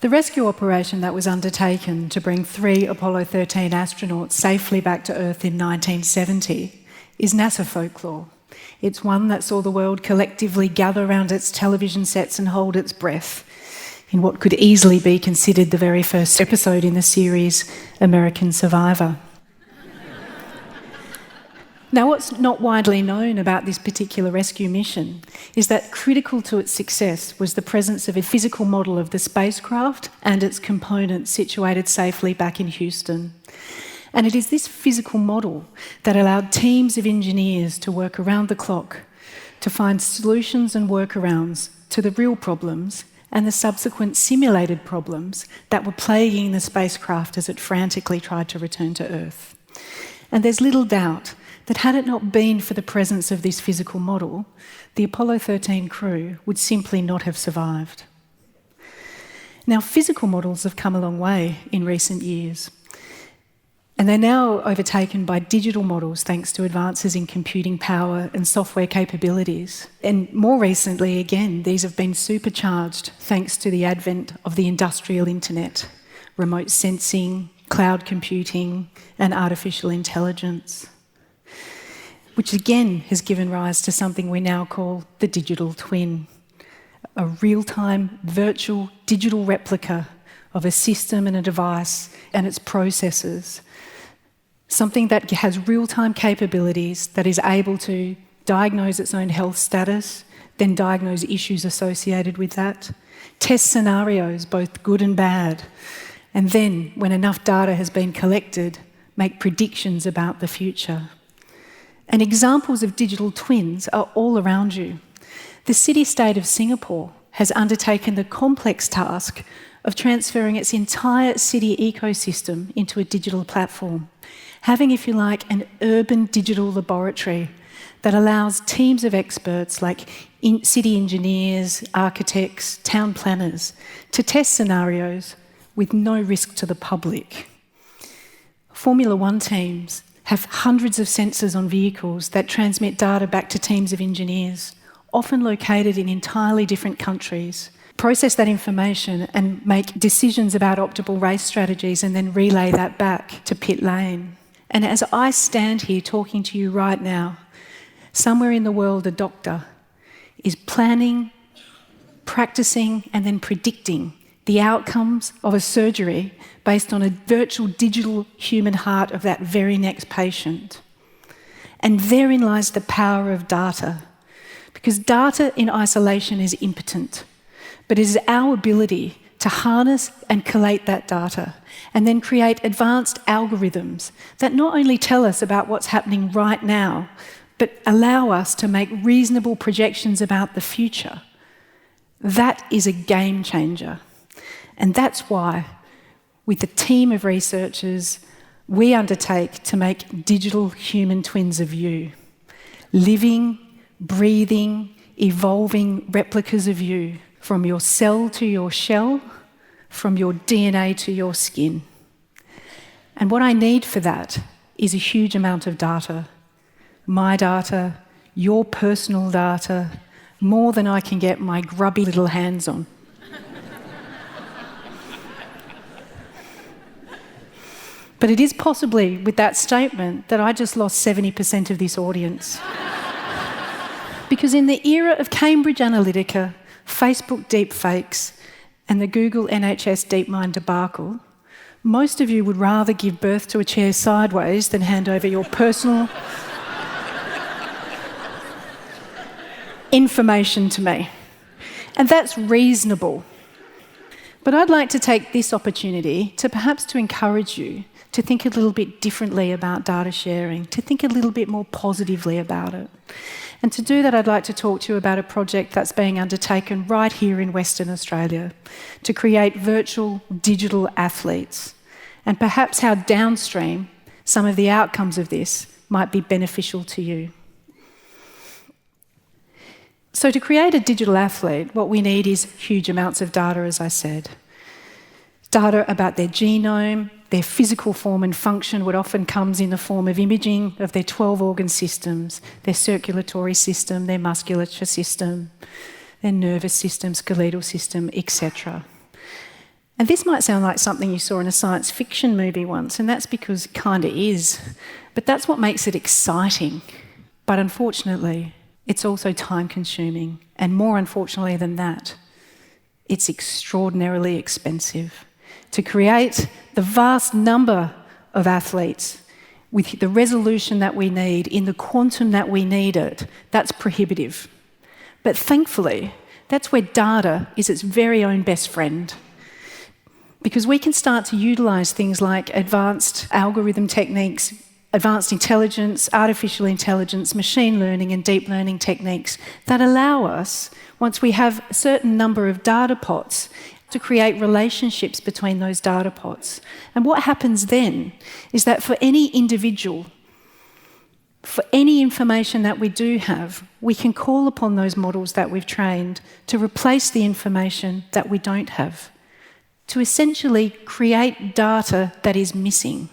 The rescue operation that was undertaken to bring 3 Apollo 13 astronauts safely back to Earth in 1970 is NASA folklore. It's one that saw the world collectively gather around its television sets and hold its breath in what could easily be considered the very first episode in the series American Survivor. Now, what's not widely known about this particular rescue mission is that critical to its success was the presence of a physical model of the spacecraft and its components situated safely back in Houston. And it is this physical model that allowed teams of engineers to work around the clock to find solutions and workarounds to the real problems and the subsequent simulated problems that were plaguing the spacecraft as it frantically tried to return to Earth. And there's little doubt that had it not been for the presence of this physical model, the Apollo 13 crew would simply not have survived. Now, physical models have come a long way in recent years, and they're now overtaken by digital models thanks to advances in computing power and software capabilities. And more recently, again, these have been supercharged thanks to the advent of the industrial internet, remote sensing, cloud computing, and artificial intelligence, which again has given rise to something we now call the digital twin, a real-time virtual digital replica of a system and a device and its processes, something that has real-time capabilities, that is able to diagnose its own health status, then diagnose issues associated with that, test scenarios, both good and bad, and then, when enough data has been collected, make predictions about the future. And examples of digital twins are all around you. The city-state of Singapore has undertaken the complex task of transferring its entire city ecosystem into a digital platform, having, if you like, an urban digital laboratory that allows teams of experts like city engineers, architects, town planners to test scenarios with no risk to the public. Formula One teams have hundreds of sensors on vehicles that transmit data back to teams of engineers, often located in entirely different countries, process that information and make decisions about optimal race strategies and then relay that back to pit lane. And as I stand here talking to you right now, somewhere in the world a doctor is planning, practicing and then predicting the outcomes of a surgery based on a virtual digital human heart of that very next patient. And therein lies the power of data, because data in isolation is impotent, but it is our ability to harness and collate that data and then create advanced algorithms that not only tell us about what's happening right now, but allow us to make reasonable projections about the future. That is a game changer. And that's why, with a team of researchers, we undertake to make digital human twins of you. Living, breathing, evolving replicas of you, from your cell to your shell, from your DNA to your skin. And what I need for that is a huge amount of data. My data, your personal data, more than I can get my grubby little hands on. But it is possibly with that statement that I just lost 70% of this audience. Because in the era of Cambridge Analytica, Facebook deepfakes, and the Google NHS DeepMind debacle, most of you would rather give birth to a chair sideways than hand over your personal information to me. And that's reasonable. But I'd like to take this opportunity to perhaps to encourage you to think a little bit differently about data sharing, to think a little bit more positively about it. And to do that, I'd like to talk to you about a project that's being undertaken right here in Western Australia to create virtual digital athletes, and perhaps how downstream some of the outcomes of this might be beneficial to you. So to create a digital athlete, what we need is huge amounts of data, as I said. Data about their genome, their physical form and function, what often comes in the form of imaging of their 12 organ systems, their circulatory system, their musculature system, their nervous system, skeletal system, etc. And this might sound like something you saw in a science fiction movie once, and that's because it kind of is. But that's what makes it exciting. But unfortunately, it's also time-consuming. And more unfortunately than that, it's extraordinarily expensive. To create the vast number of athletes with the resolution that we need, in the quantum that we need it, that's prohibitive. But thankfully, that's where data is its very own best friend. Because we can start to utilise things like advanced algorithm techniques, advanced intelligence, artificial intelligence, machine learning and deep learning techniques that allow us, once we have a certain number of data pots, to create relationships between those data pots. And what happens then is that for any individual, for any information that we do have, we can call upon those models that we've trained to replace the information that we don't have, to essentially create data that is missing.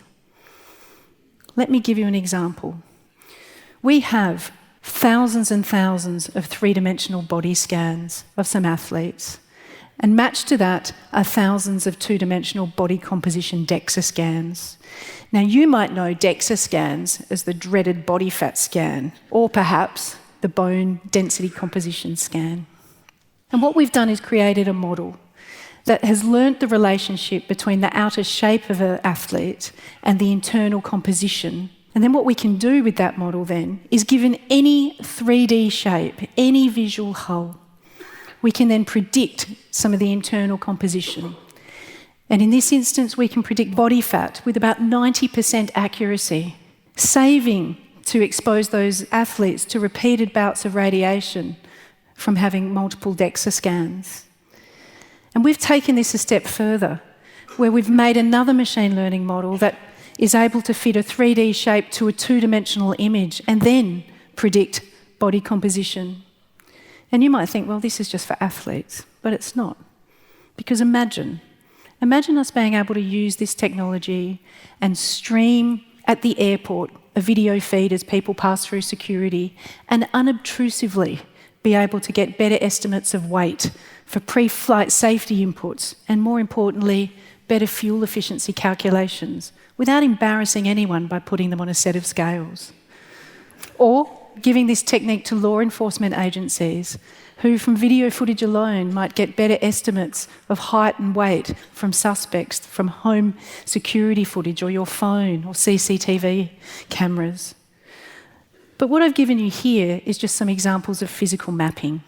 Let me give you an example. We have thousands and thousands of three-dimensional body scans of some athletes, and matched to that are thousands of two-dimensional body composition DEXA scans. Now, you might know DEXA scans as the dreaded body fat scan, or perhaps the bone density composition scan. And what we've done is created a model that has learnt the relationship between the outer shape of an athlete and the internal composition. And then what we can do with that model then is, given any 3D shape, any visual hull, we can then predict some of the internal composition. And in this instance, we can predict body fat with about 90% accuracy, saving to expose those athletes to repeated bouts of radiation from having multiple DEXA scans. And we've taken this a step further, where we've made another machine learning model that is able to fit a 3D shape to a two-dimensional image and then predict body composition. And you might think, well, this is just for athletes, but it's not. Because imagine us being able to use this technology and stream at the airport a video feed as people pass through security, and unobtrusively be able to get better estimates of weight for pre-flight safety inputs, and more importantly, better fuel efficiency calculations, without embarrassing anyone by putting them on a set of scales. Or giving this technique to law enforcement agencies who, from video footage alone, might get better estimates of height and weight from suspects from home security footage or your phone or CCTV cameras. But what I've given you here is just some examples of physical mapping.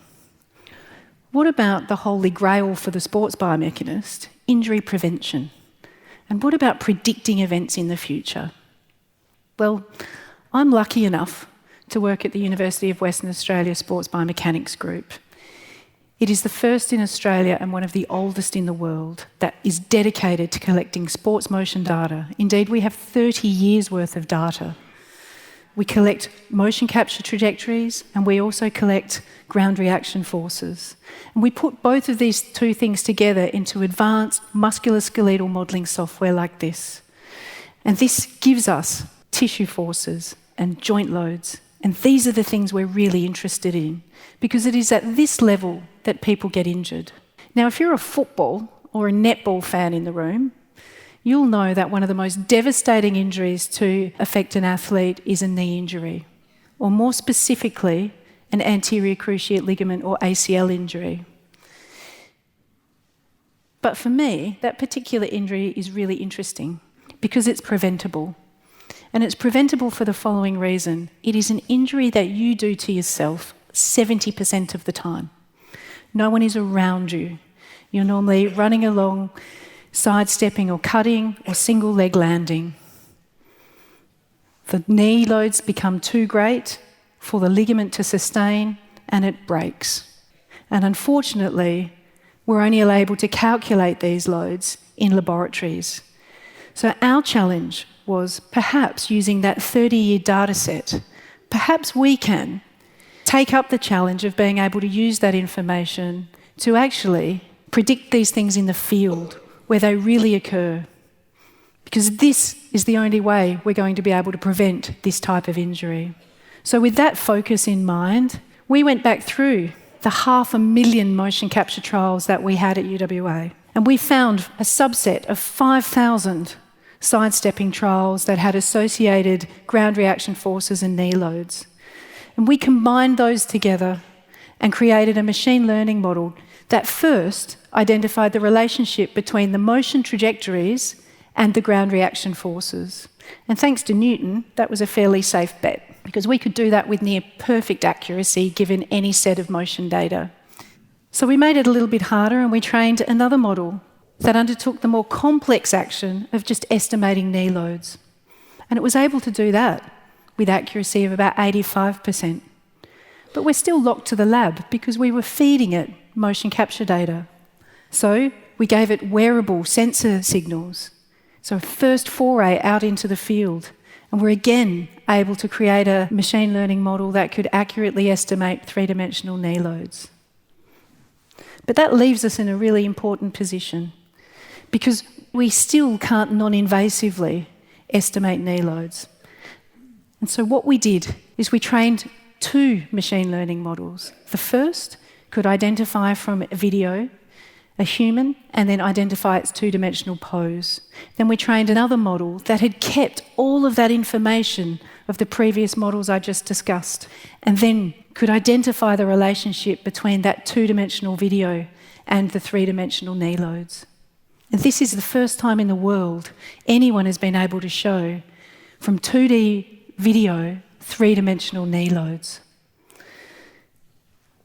What about the holy grail for the sports biomechanist, injury prevention? And what about predicting events in the future? Well, I'm lucky enough to work at the University of Western Australia Sports Biomechanics Group. It is the first in Australia and one of the oldest in the world that is dedicated to collecting sports motion data. Indeed, we have 30 years worth of data. We collect motion capture trajectories, and we also collect ground reaction forces. And we put both of these two things together into advanced musculoskeletal modelling software like this. And this gives us tissue forces and joint loads. And these are the things we're really interested in, because it is at this level that people get injured. Now, if you're a football or a netball fan in the room, you'll know that one of the most devastating injuries to affect an athlete is a knee injury, or more specifically, an anterior cruciate ligament or ACL injury. But for me, that particular injury is really interesting because it's preventable. And it's preventable for the following reason. It is an injury that you do to yourself 70% of the time. No one is around you. You're normally running along, sidestepping or cutting or single leg landing. The knee loads become too great for the ligament to sustain, and it breaks. And unfortunately, we're only able to calculate these loads in laboratories. So our challenge was, perhaps using that 30-year data set, perhaps we can take up the challenge of being able to use that information to actually predict these things in the field where they really occur. Because this is the only way we're going to be able to prevent this type of injury. So with that focus in mind, we went back through the 500,000 motion capture trials that we had at UWA. And we found a subset of 5,000 sidestepping trials that had associated ground reaction forces and knee loads. And we combined those together and created a machine learning model that first identified the relationship between the motion trajectories and the ground reaction forces. And thanks to Newton, that was a fairly safe bet, because we could do that with near perfect accuracy given any set of motion data. So we made it a little bit harder, and we trained another model that undertook the more complex action of just estimating knee loads. And it was able to do that with accuracy of about 85%. But we're still locked to the lab because we were feeding it motion capture data. So we gave it wearable sensor signals. So first foray out into the field. And we're again able to create a machine learning model that could accurately estimate three-dimensional knee loads. But that leaves us in a really important position, because we still can't non-invasively estimate knee loads. And so what we did is we trained two machine learning models. The first could identify from a video a human and then identify its two-dimensional pose. Then we trained another model that had kept all of that information of the previous models I just discussed, and then could identify the relationship between that two-dimensional video and the three-dimensional knee loads. And this is the first time in the world anyone has been able to show from 2D video three-dimensional knee loads.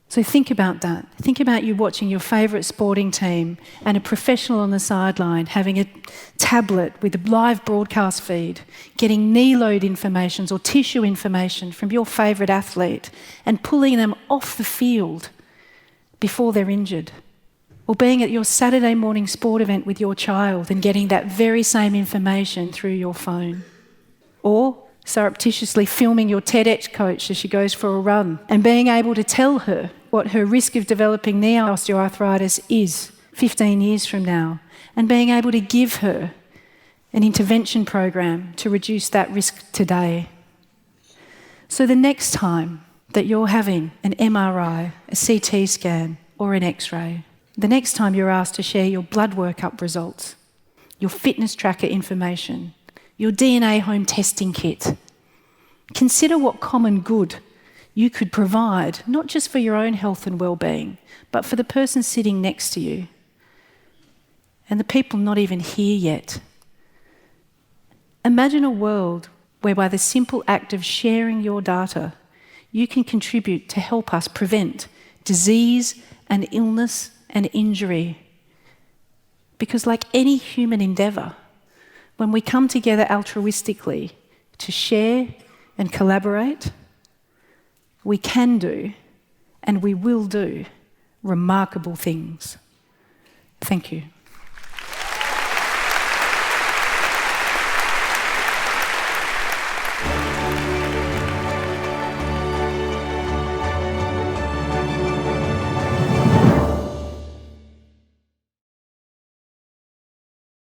So think about that. Think about you watching your favourite sporting team and a professional on the sideline having a tablet with a live broadcast feed, getting knee load information or tissue information from your favourite athlete and pulling them off the field before they're injured. Or being at your Saturday morning sport event with your child and getting that very same information through your phone. Or surreptitiously filming your TEDx coach as she goes for a run and being able to tell her what her risk of developing knee osteoarthritis is 15 years from now, and being able to give her an intervention program to reduce that risk today. So the next time that you're having an MRI, a CT scan or an X-ray, the next time you're asked to share your blood workup results, your fitness tracker information, your DNA home testing kit, consider what common good you could provide, not just for your own health and well-being, but for the person sitting next to you and the people not even here yet. Imagine a world where by the simple act of sharing your data, you can contribute to help us prevent disease and illness and injury. Because like any human endeavour, when we come together altruistically to share and collaborate, we can do and we will do remarkable things. Thank you.